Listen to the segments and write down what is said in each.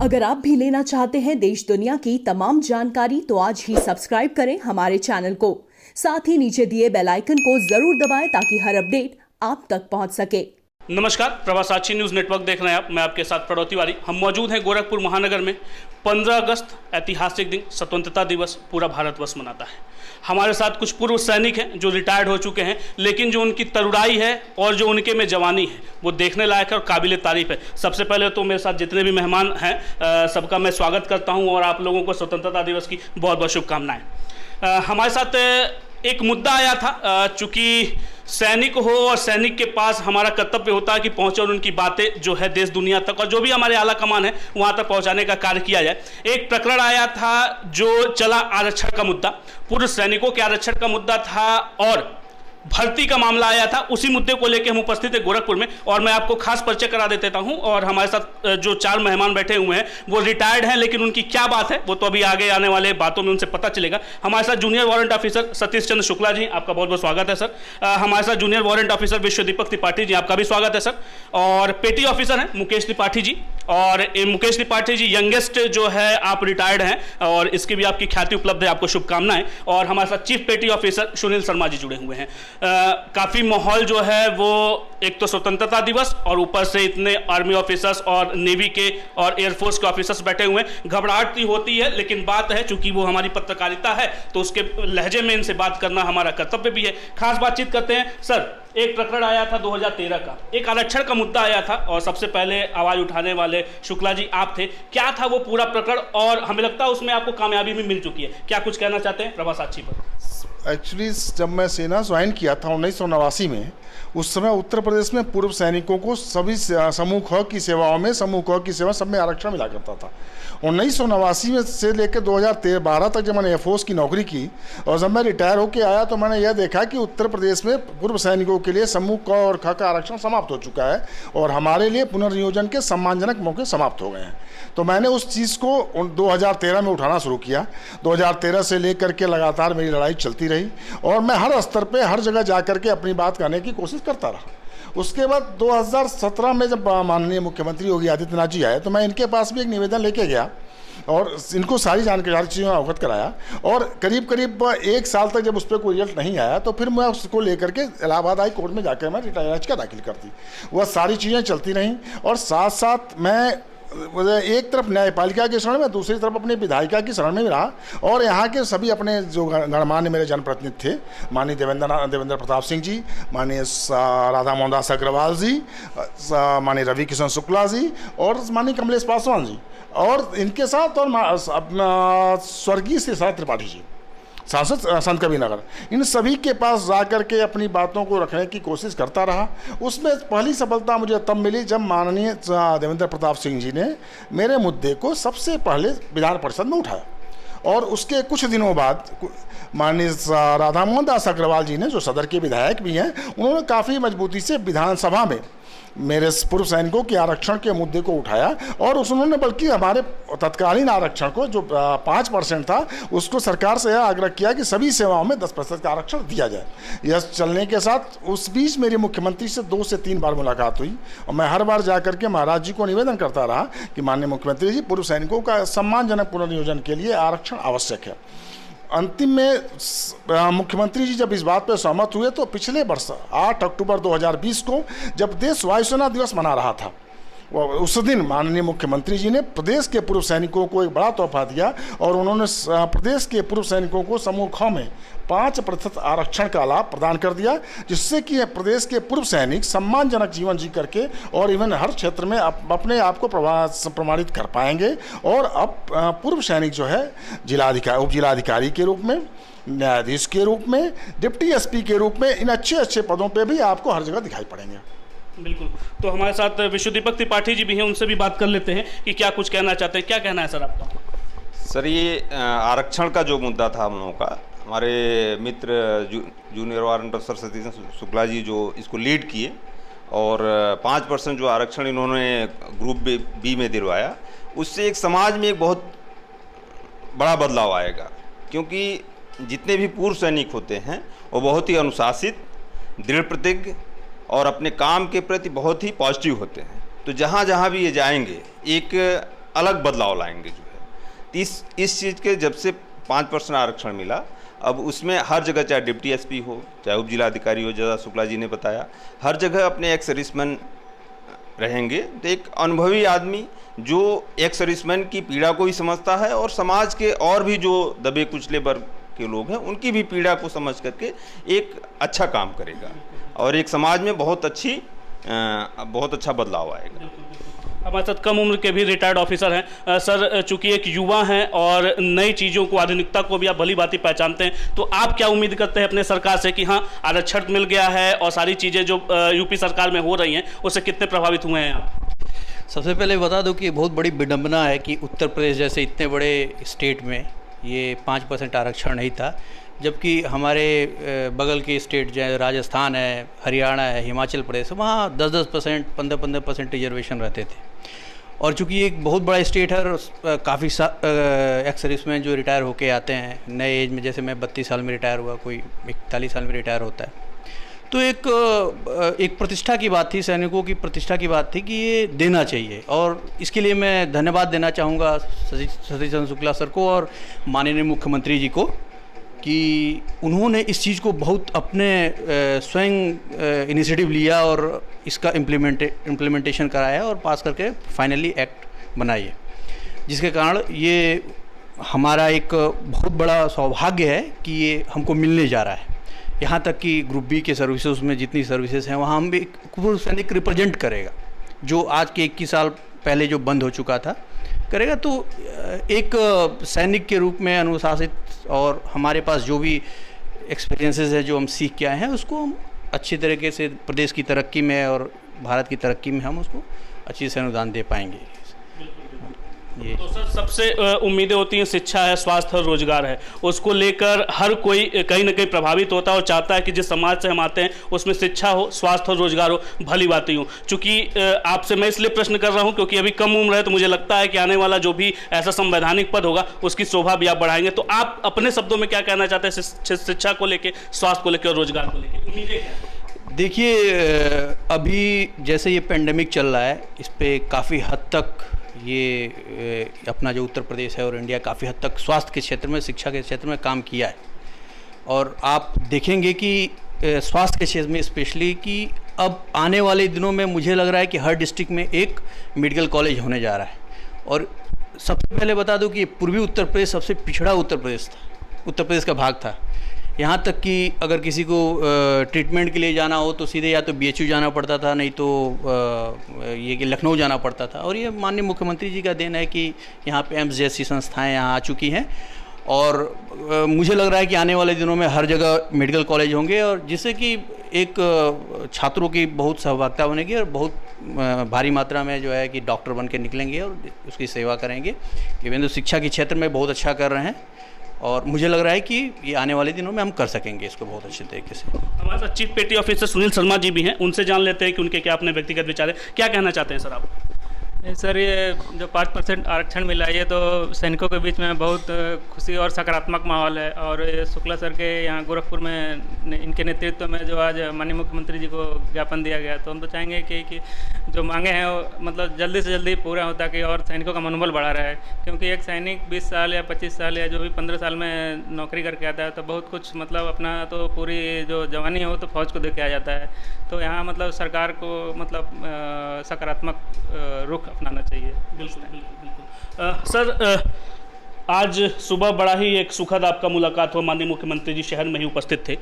अगर आप भी लेना चाहते हैं देश दुनिया की तमाम जानकारी तो आज ही सब्सक्राइब करें हमारे चैनल को। साथ ही नीचे दिए बेल आइकन को जरूर दबाएं ताकि हर अपडेट आप तक पहुंच सके। नमस्कार, प्रभासाक्षी न्यूज़ नेटवर्क देख रहे हैं आप। मैं आपके साथ प्रदोति वाली। हम मौजूद हैं गोरखपुर महानगर में। 15 अगस्त ऐतिहासिक दिन, स्वतंत्रता दिवस पूरा भारतवर्ष मनाता है। हमारे साथ कुछ पूर्व सैनिक हैं जो रिटायर्ड हो चुके हैं, लेकिन जो उनकी तरुणाई है और जो उनके में जवानी है वो देखने लायक है और काबिल तारीफ है। सबसे पहले तो मेरे साथ जितने भी मेहमान हैं सबका मैं स्वागत करता हूँ और आप लोगों को स्वतंत्रता दिवस की बहुत बहुत शुभकामनाएँ। हमारे साथ एक मुद्दा आया था, चूँकि सैनिक हो और सैनिक के पास हमारा कर्तव्य होता है कि पहुंचे और उनकी बातें जो है देश दुनिया तक और जो भी हमारे आला कमान है वहां तक पहुंचाने का कार्य किया जाए। एक प्रकरण आया था जो चला आरक्षण का मुद्दा, पूर्व सैनिकों के आरक्षण का मुद्दा था और भर्ती का मामला आया था। उसी मुद्दे को लेकर हम उपस्थित है गोरखपुर में और मैं आपको खास परिचय करा देता हूं। और हमारे साथ जो 4 मेहमान बैठे हुए हैं वो रिटायर्ड हैं, लेकिन उनकी क्या बात है वो तो अभी आगे आने वाले बातों में उनसे पता चलेगा। हमारे साथ junior warrant officer Satish Chandra Shukla ji, आपका बहुत बहुत स्वागत है सर। हमारे साथ junior warrant officer Vishwadeepak Tripathi ji, आपका भी स्वागत है सर। और पेटी ऑफिसर हैं मुकेश त्रिपाठी जी, और मुकेश त्रिपाठी जी यंगेस्ट जो है आप रिटायर्ड हैं और इसकी भी आपकी ख्याति उपलब्ध है, आपको शुभकामनाएं। और हमारे साथ चीफ पेटी ऑफिसर सुनील शर्मा जी जुड़े हुए हैं। काफ़ी माहौल जो है वो एक तो स्वतंत्रता दिवस और ऊपर से इतने आर्मी ऑफिसर्स और नेवी के और एयरफोर्स के ऑफिसर्स बैठे हुए हैं। घबराहट होती है, लेकिन बात है चूंकि वो हमारी पत्रकारिता है तो उसके लहजे में इनसे बात करना हमारा कर्तव्य भी है। खास बातचीत करते हैं सर। एक प्रकरण आया था 2013 का, एक आरक्षण का मुद्दा आया था और सबसे पहले आवाज उठाने वाले शुक्ला जी आप थे। क्या था वो पूरा प्रकरण और हमें लगता है उसमें आपको कामयाबी भी मिल चुकी है, क्या कुछ कहना चाहते हैं प्रभासाक्षी पर? एक्चुअली जब मैं सेना ज्वाइन किया था 1989 में, उस समय उत्तर प्रदेश में पूर्व सैनिकों को सभी समूह ख की सेवाओं में, समूह क की सेवा सब में आरक्षण मिला करता था। 1989 में से लेकर 2012 तक जब मैंने एयरफोर्स की नौकरी की और जब मैं रिटायर होकर आया तो मैंने यह देखा कि उत्तर प्रदेश में पूर्व सैनिकों के लिए समूह क और ख का आरक्षण समाप्त हो चुका है और हमारे लिए पुनर्नियोजन के सम्मानजनक मौके समाप्त हो गए हैं। तो मैंने उस चीज़ को 2013 में उठाना शुरू किया। 2013 से लेकर के लगातार मेरी लड़ाई चलती रही और मैं हर स्तर पे हर जगह जा कर के अपनी बात कहने की कोशिश करता रहा। उसके बाद 2017 में जब माननीय मुख्यमंत्री योगी आदित्यनाथ जी आए तो मैं इनके पास भी एक निवेदन लेके गया और इनको सारी जानकारी चीज़ों में अवगत कराया और करीब 1 साल तक जब उस पर कोई रिजल्ट नहीं आया तो फिर मैं उसको लेकर के इलाहाबाद हाई कोर्ट में जाकर मैं रिटायर याचिका दाखिल कर दी। वह सारी चीज़ें चलती रहीं और साथ साथ मैं एक तरफ न्यायपालिका की शरण में, दूसरी तरफ अपनी विधायिका की शरण में भी रहा और यहाँ के सभी अपने जो गणमान्य मेरे जनप्रतिनिधि थे, माननीय देवेंद्र प्रताप सिंह जी, माननीय राधा मोहन दास अग्रवाल जी, माननीय रवि किशन शुक्ला जी और माननीय कमलेश पासवान जी और इनके साथ और स्वर्गीय श्री शरद त्रिपाठी जी, सांसद संत कबीर नगर, इन सभी के पास जा कर के अपनी बातों को रखने की कोशिश करता रहा। उसमें पहली सफलता मुझे तब मिली जब माननीय देवेंद्र प्रताप सिंह जी ने मेरे मुद्दे को सबसे पहले विधान परिषद में उठाया और उसके कुछ दिनों बाद माननीय राधा मोहन दास अग्रवाल जी ने, जो सदर के विधायक भी हैं, उन्होंने काफ़ी मजबूती से विधानसभा में मेरे पूर्व सैनिकों के आरक्षण के मुद्दे को उठाया और उन्होंने बल्कि हमारे तत्कालीन आरक्षण को जो 5% था उसको सरकार से यह आग्रह किया कि सभी सेवाओं में 10% का आरक्षण दिया जाए। यह चलने के साथ उस बीच मेरी मुख्यमंत्री से 2 से 3 बार मुलाकात हुई और मैं हर बार जा करके महाराज जी को निवेदन करता रहा कि माननीय मुख्यमंत्री जी, पूर्व सैनिकों का सम्मानजनक पुनर्नियोजन के लिए आरक्षण आवश्यक है। अंतिम में मुख्यमंत्री जी जब इस बात पर सहमत हुए तो पिछले वर्ष 8 अक्टूबर 2020 को जब देश वायुसेना दिवस मना रहा था, उस दिन माननीय मुख्यमंत्री जी ने प्रदेश के पूर्व सैनिकों को एक बड़ा तोहफा दिया और उन्होंने प्रदेश के पूर्व सैनिकों को समूह ख में 5% आरक्षण का लाभ प्रदान कर दिया, जिससे कि प्रदेश के पूर्व सैनिक सम्मानजनक जीवन जी करके और इवन हर क्षेत्र में अपने आप को प्रमाणित कर पाएंगे और अब पूर्व सैनिक जो है जिलाधिकारी, उप जिलाधिकारी के रूप में, न्यायाधीश के रूप में, डिप्टी एसपी के रूप में इन अच्छे पदों पर भी आपको हर जगह दिखाई पड़ेंगे। बिल्कुल। तो हमारे साथ विश्वदीपक त्रिपाठी जी भी हैं, उनसे भी बात कर लेते हैं कि क्या कुछ कहना चाहते हैं। क्या कहना है सर आपका? सर, ये आरक्षण का जो मुद्दा था हम लोगों का, हमारे मित्र junior warrant officer Satish Shukla ji जो इसको लीड किए और 5% जो आरक्षण इन्होंने ग्रुप बी में दिलवाया, उससे एक समाज में एक बहुत बड़ा बदलाव आएगा। क्योंकि जितने भी पूर्व सैनिक होते हैं वो बहुत ही अनुशासित, दृढ़ प्रतिज्ञ और अपने काम के प्रति बहुत ही पॉजिटिव होते हैं। तो जहाँ जहाँ भी ये जाएंगे एक अलग बदलाव लाएंगे जो है। तो इस चीज़ के जब से 5% आरक्षण मिला, अब उसमें हर जगह, चाहे डिप्टी एसपी हो, चाहे उप जिलाधिकारी हो, जैसा शुक्ला जी ने बताया, हर जगह अपने एक्स सर्विसमैन रहेंगे। तो एक अनुभवी आदमी जो एक्स सर्विसमैन की पीड़ा को भी समझता है और समाज के और भी जो दबे कुचले वर्ग के लोग हैं उनकी भी पीड़ा को समझ करके एक अच्छा काम करेगा और एक समाज में बहुत अच्छा बदलाव आएगा। हमारे साथ कम उम्र के भी रिटायर्ड ऑफिसर हैं। सर, चूंकि एक युवा हैं और नई चीज़ों को, आधुनिकता को भी आप भली भांति पहचानते हैं, तो आप क्या उम्मीद करते हैं अपने सरकार से कि हाँ, आरक्षण मिल गया है और सारी चीज़ें जो यूपी सरकार में हो रही हैं उससे कितने प्रभावित हुए हैं आप? सबसे पहले बता दूं कि बहुत बड़ी विडंबना है कि उत्तर प्रदेश जैसे इतने बड़े स्टेट में ये 5% आरक्षण नहीं था, जबकि हमारे बगल के स्टेट जैसे राजस्थान है, हरियाणा है, हिमाचल प्रदेश, वहाँ 10-10%, 15-15% रिजर्वेशन रहते थे। और चूंकि एक बहुत बड़ा स्टेट है और काफ़ी एक्स सर्विसमैन जो रिटायर होके आते हैं नए एज में, जैसे मैं 32 साल में रिटायर हुआ, कोई 41 साल में रिटायर होता है, तो एक प्रतिष्ठा की बात थी, सैनिकों की प्रतिष्ठा की बात थी कि ये देना चाहिए। और इसके लिए मैं धन्यवाद देना चाहूँगा सतीश चंद्र शुक्ला सर को और माननीय मुख्यमंत्री जी को कि उन्होंने इस चीज़ को बहुत अपने स्वयं इनिशिएटिव लिया और इसका इम्प्लीमेंटेशन कराया और पास करके फाइनली एक्ट बनाइए, जिसके कारण ये हमारा एक बहुत बड़ा सौभाग्य है कि ये हमको मिलने जा रहा है। यहाँ तक कि ग्रुप बी के सर्विसेज में जितनी सर्विसेज हैं वहाँ हम भी पूर्व सैनिक रिप्रेजेंट करेगा, जो आज के 21 साल पहले जो बंद हो चुका था करेगा। तो एक सैनिक के रूप में अनुशासित और हमारे पास जो भी एक्सपीरियंसेस है जो हम सीख के आए हैं उसको हम अच्छी तरीके से प्रदेश की तरक्की में और भारत की तरक्की में हम उसको अच्छी से अनुदान दे पाएंगे। ये तो सर, सबसे उम्मीदें होती हैं, शिक्षा है, स्वास्थ्य और रोजगार है, उसको लेकर हर कोई कहीं ना कहीं प्रभावित होता है और चाहता है कि जिस समाज से हम आते हैं उसमें शिक्षा हो, स्वास्थ्य और रोजगार हो, भली बातें हो। चूंकि आपसे मैं इसलिए प्रश्न कर रहा हूं क्योंकि अभी कम उम्र है, तो मुझे लगता है कि आने वाला जो भी ऐसा संवैधानिक पद होगा उसकी शोभा भी आप बढ़ाएंगे। तो आप अपने शब्दों में क्या कहना चाहते हैं शिक्षा को लेकर, स्वास्थ्य को लेकर और रोजगार को लेकर, उम्मीदें क्या? देखिए, अभी जैसे ये पेंडेमिक चल रहा है, इस पर काफ़ी हद तक ये अपना जो उत्तर प्रदेश है और इंडिया काफ़ी हद तक स्वास्थ्य के क्षेत्र में, शिक्षा के क्षेत्र में काम किया है। और आप देखेंगे कि स्वास्थ्य के क्षेत्र में स्पेशली कि अब आने वाले दिनों में मुझे लग रहा है कि हर डिस्ट्रिक्ट में एक मेडिकल कॉलेज होने जा रहा है। और सबसे पहले बता दूं कि पूर्वी उत्तर प्रदेश सबसे पिछड़ा उत्तर प्रदेश का भाग था। यहाँ तक कि अगर किसी को ट्रीटमेंट के लिए जाना हो तो सीधे या तो BHU जाना पड़ता था, नहीं तो ये कि लखनऊ जाना पड़ता था। और ये माननीय मुख्यमंत्री जी का देन है कि यहाँ पे एम्स जैसी संस्थाएं यहाँ आ चुकी हैं और मुझे लग रहा है कि आने वाले दिनों में हर जगह मेडिकल कॉलेज होंगे और जिससे कि एक छात्रों की बहुत सहभागिता बनेगी और बहुत भारी मात्रा में जो है कि डॉक्टर बन के निकलेंगे और उसकी सेवा करेंगे। इवन तो शिक्षा के क्षेत्र में बहुत अच्छा कर रहे हैं और मुझे लग रहा है कि ये आने वाले दिनों में हम कर सकेंगे इसको बहुत अच्छे तरीके से। हमारे साथ चीफ पेटी ऑफिसर सुनील शर्मा जी भी हैं, उनसे जान लेते हैं कि उनके क्या अपने व्यक्तिगत विचार है। क्या कहना चाहते हैं सर आप? सर, ये जो 5% आरक्षण मिला है ये तो सैनिकों के बीच में बहुत खुशी और सकारात्मक माहौल है। और ये शुक्ला सर के यहाँ गोरखपुर में इनके नेतृत्व में जो आज माननीय मुख्यमंत्री जी को ज्ञापन दिया गया, तो हम तो चाहेंगे कि जो मांगे हैं वो मतलब जल्दी से जल्दी पूरा हो ताकि और सैनिकों का मनोबल बढ़ा रहा है। क्योंकि एक सैनिक 20 साल या 25 साल या जो भी 15 साल में नौकरी करके आता है तो बहुत कुछ मतलब अपना तो पूरी जो जवानी है वो तो फौज को दे के आ जाता है। तो यहाँ मतलब सरकार को मतलब सकारात्मक रुख अपनाना चाहिए। बिल्कुल। सर, आज सुबह बड़ा ही एक सुखद आपका मुलाकात हुआ, माननीय मुख्यमंत्री जी शहर में ही उपस्थित थे।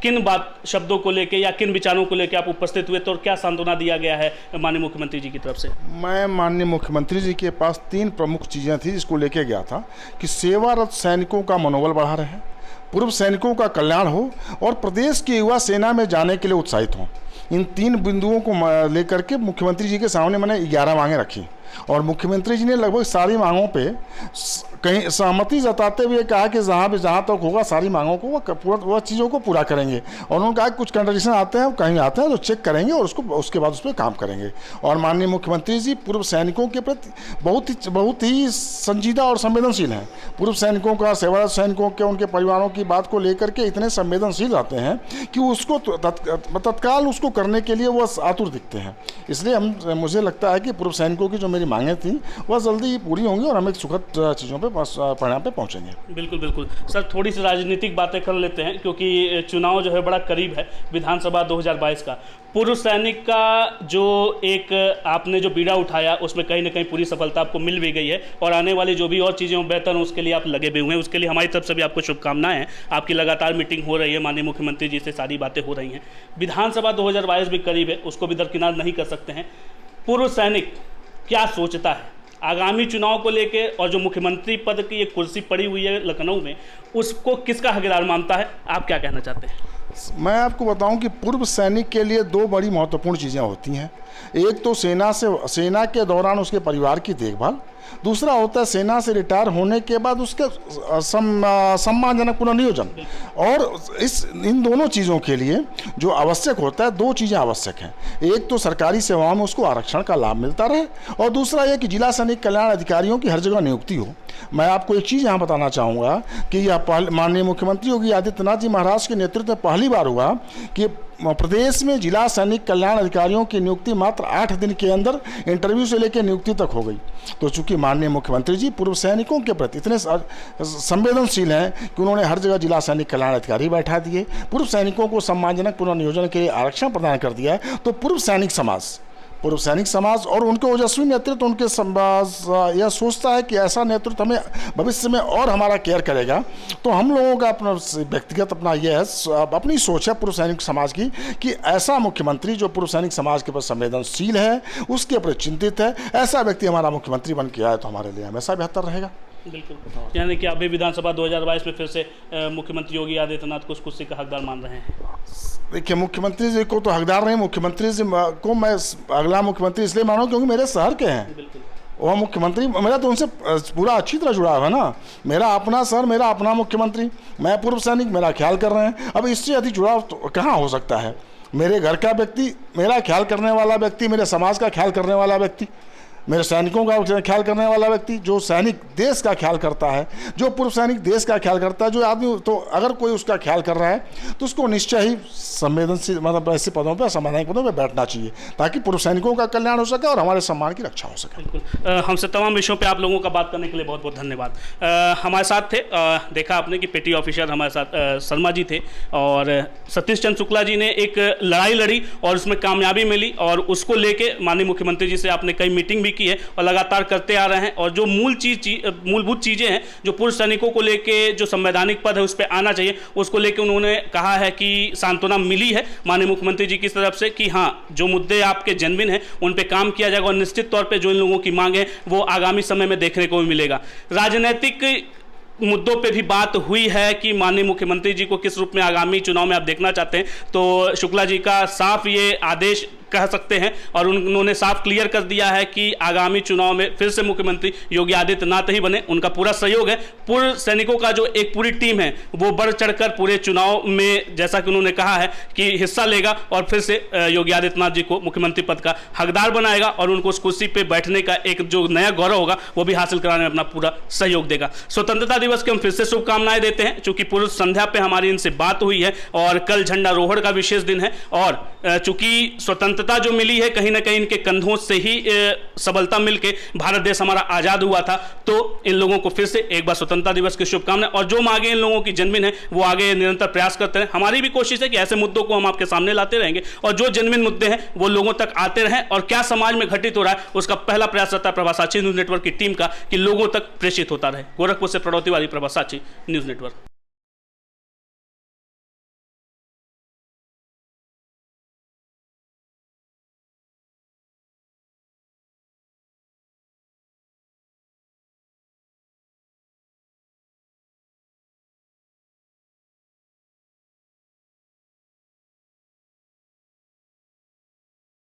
किन शब्दों को लेके या किन विचारों को लेके आप उपस्थित हुए थे और क्या सांत्वना दिया गया है माननीय मुख्यमंत्री जी की तरफ से? मैं माननीय मुख्यमंत्री जी के पास 3 प्रमुख चीज़ें थी जिसको लेके गया था कि सेवारत सैनिकों का मनोबल बढ़ा रहे, पूर्व सैनिकों का कल्याण हो और प्रदेश के युवा सेना में जाने के लिए उत्साहित हों। इन 3 बिंदुओं को लेकर के मुख्यमंत्री जी के सामने मैंने 11 मांगें रखी और मुख्यमंत्री जी ने लगभग सारी मांगों पे कहीं सहमति जताते हुए कहा कि जहाँ तक होगा सारी मांगों को वह चीज़ों को पूरा करेंगे। और उन्होंने कहा कि कुछ कंडीशन आते हैं, कहीं आते हैं तो चेक करेंगे और उसके बाद उस पर काम करेंगे। और माननीय मुख्यमंत्री जी पूर्व सैनिकों के प्रति बहुत ही संजीदा और संवेदनशील हैं। पूर्व सैनिकों का, सेवारत सैनिकों के, उनके परिवारों की बात को लेकर के इतने संवेदनशील रहते हैं कि उसको तत्काल उसको करने के लिए वह आतुर दिखते हैं। इसलिए मुझे लगता है कि पूर्व सैनिकों की जो मेरी मांगें थी वह जल्दी ही पूरी होंगी और हम एक सुखद चीज़ों पे परिणाम पे पहुंचेंगे। बिल्कुल बिल्कुल सर, थोड़ी सी राजनीतिक बातें कर लेते हैं क्योंकि चुनाव जो है बड़ा करीब है, विधानसभा 2022 का। पूर्व सैनिक का जो एक आपने जो बीड़ा उठाया उसमें कहीं ना कहीं पूरी सफलता आपको मिल भी गई है और आने वाली जो भी और चीज़ें हों बेहतर उसके लिए आप लगे भी हुए हैं। उसके लिए हमारी तरफ से भी आपको शुभकामनाएं हैं। आपकी लगातार मीटिंग हो रही है, माननीय मुख्यमंत्री जी से सारी बातें हो रही हैं। विधानसभा 2022 भी करीब है, उसको भी दरकिनार नहीं कर सकते हैं। पूर्व सैनिक क्या सोचता है आगामी चुनाव को लेके, और जो मुख्यमंत्री पद की ये कुर्सी पड़ी हुई है लखनऊ में, उसको किसका हकदार मानता है? आप क्या कहना चाहते हैं? मैं आपको बताऊं कि पूर्व सैनिक के लिए दो बड़ी महत्वपूर्ण चीज़ें होती हैं। एक तो सेना के दौरान उसके परिवार की देखभाल, दूसरा होता है सेना से रिटायर होने के बाद उसके सम्मानजनक पुनर्नियोजन। और इन दोनों चीज़ों के लिए जो आवश्यक होता है, दो चीज़ें आवश्यक हैं। एक तो सरकारी सेवाओं में उसको आरक्षण का लाभ मिलता रहे, और दूसरा यह कि जिला सैनिक कल्याण अधिकारियों की हर जगह नियुक्ति हो। मैं आपको एक चीज़ यहाँ बताना चाहूँगा कि यह माननीय मुख्यमंत्री योगी आदित्यनाथ जी महाराज के नेतृत्व में पहली बार हुआ कि प्रदेश में जिला सैनिक कल्याण अधिकारियों की नियुक्ति मात्र 8 दिन के अंदर इंटरव्यू से लेकर नियुक्ति तक हो गई। तो चूंकि माननीय मुख्यमंत्री जी पूर्व सैनिकों के प्रति इतने संवेदनशील हैं कि उन्होंने हर जगह जिला सैनिक कल्याण अधिकारी बैठा दिए, पूर्व सैनिकों को सम्मानजनक पुनर्नियोजन के लिए आरक्षण प्रदान कर दिया है। तो पूर्व सैनिक समाज और उनके ओजस्वी नेतृत्व उनके यह सोचता है कि ऐसा नेतृत्व हमें भविष्य में और हमारा केयर करेगा। तो हम लोगों का अपना व्यक्तिगत अपनी सोच है पूर्व सैनिक समाज की कि ऐसा मुख्यमंत्री जो पूर्व सैनिक समाज के प्रति संवेदनशील है, उसके प्रति चिंतित है, ऐसा व्यक्ति हमारा मुख्यमंत्री बन के आए तो हमारे लिए हमेशा बेहतर रहेगा। बिल्कुल, यानी कि अभी विधानसभा 2022 में फिर से मुख्यमंत्री योगी आदित्यनाथ को उस कुर्सी का हकदार मान रहे हैं। देखिए, मुख्यमंत्री जी को तो हकदार नहीं, मुख्यमंत्री जी को मैं अगला मुख्यमंत्री इसलिए मानूं क्योंकि मेरे शहर के हैं। बिल्कुल, वह मुख्यमंत्री मेरा तो उनसे पूरा अच्छी तरह जुड़ा हुआ है ना। मेरा अपना शहर, मेरा अपना मुख्यमंत्री, मैं पूर्व सैनिक, मेरा ख्याल कर रहे हैं। अब इससे अधिक जुड़ाव तो कहाँ हो सकता है? मेरे घर का व्यक्ति, मेरा ख्याल करने वाला व्यक्ति, मेरे समाज का ख्याल करने वाला व्यक्ति, मेरे सैनिकों का ख्याल करने वाला व्यक्ति, जो सैनिक देश का ख्याल करता है, जो पूर्व सैनिक देश का ख्याल करता है, जो आदमी, तो अगर कोई उसका ख्याल कर रहा है तो उसको निश्चय ही संवेदनशील मतलब ऐसे पदों पर, संवैधानिक पदों पर बैठना चाहिए ताकि पूर्व सैनिकों का कल्याण हो सके और हमारे सम्मान की रक्षा हो सके। बिल्कुल, हमसे तमाम विषयों पे आप लोगों का बात करने के लिए बहुत बहुत धन्यवाद। हमारे साथ थे, देखा आपने कि पेटी ऑफिसर हमारे साथ शर्मा जी थे, और सतीश चंद्र शुक्ला जी ने एक लड़ाई लड़ी और उसमें कामयाबी मिली, और उसको लेके माननीय मुख्यमंत्री जी से आपने कई मीटिंग भी की है और लगातार करते आ रहे हैं। और जो मूलभूत चीज़ें हैं जो पूर्व सैनिकों को लेके, जो संवैधानिक पद है उस पर आना चाहिए, उसको लेके उन्होंने कहा है कि सांत्वना मिली है माननीय मुख्यमंत्री जी की तरफ से कि हाँ, जो मुद्दे आपके जेन्युइन हैं उन पे काम किया जाएगा, और निश्चित तौर पे जो इन लोगों की मांग है वो आगामी समय में देखने को भी मिलेगा। राजनीतिक मुद्दों पे भी बात हुई है कि माननीय मुख्यमंत्री जी को किस रूप में आगामी चुनाव में आप देखना चाहते हैं, तो शुक्ला जी का साफ ये आदेश कह सकते हैं, और उन्होंने साफ क्लियर कर दिया है कि आगामी चुनाव में फिर से मुख्यमंत्री योगी आदित्यनाथ ही बने। उनका पूरा सहयोग है। पूर्व सैनिकों का जो एक पूरी टीम है वो बढ़ चढ़कर पूरे चुनाव में, जैसा कि उन्होंने कहा है, कि हिस्सा लेगा और फिर से योगी आदित्यनाथ जी को मुख्यमंत्री पद का हकदार बनाएगा, और उनको उस कुर्सी पर बैठने का एक जो नया गौरव होगा वो भी हासिल कराने में अपना पूरा सहयोग देगा। स्वतंत्रता दिवस की हम फिर से शुभकामनाएं देते हैं, चूंकि पूर्व संध्या पे हमारी इनसे बात हुई है, और कल झंडारोहण का विशेष दिन है, और चूंकि स्वतंत्रता जो मिली है कहीं ना कहीं इनके कंधों से ही सबलता मिलके भारत देश हमारा आजाद हुआ था। तो इन लोगों को फिर से एक बार स्वतंत्रता दिवस की शुभकामनाएं, और जो मांगे इन लोगों की जेन्युइन है वो आगे निरंतर प्रयास करते रहे। हमारी भी कोशिश है कि ऐसे मुद्दों को हम आपके सामने लाते रहेंगे, और जो जेन्युइन मुद्दे हैं वो लोगों तक आते रहें, और क्या समाज में घटित हो रहा है उसका पहला प्रयास रहता है प्रभासाची न्यूज नेटवर्क की टीम का कि लोगों तक प्रेषित होता रहे। गोरखपुर से प्रणव तिवारी, प्रभासाची न्यूज नेटवर्क।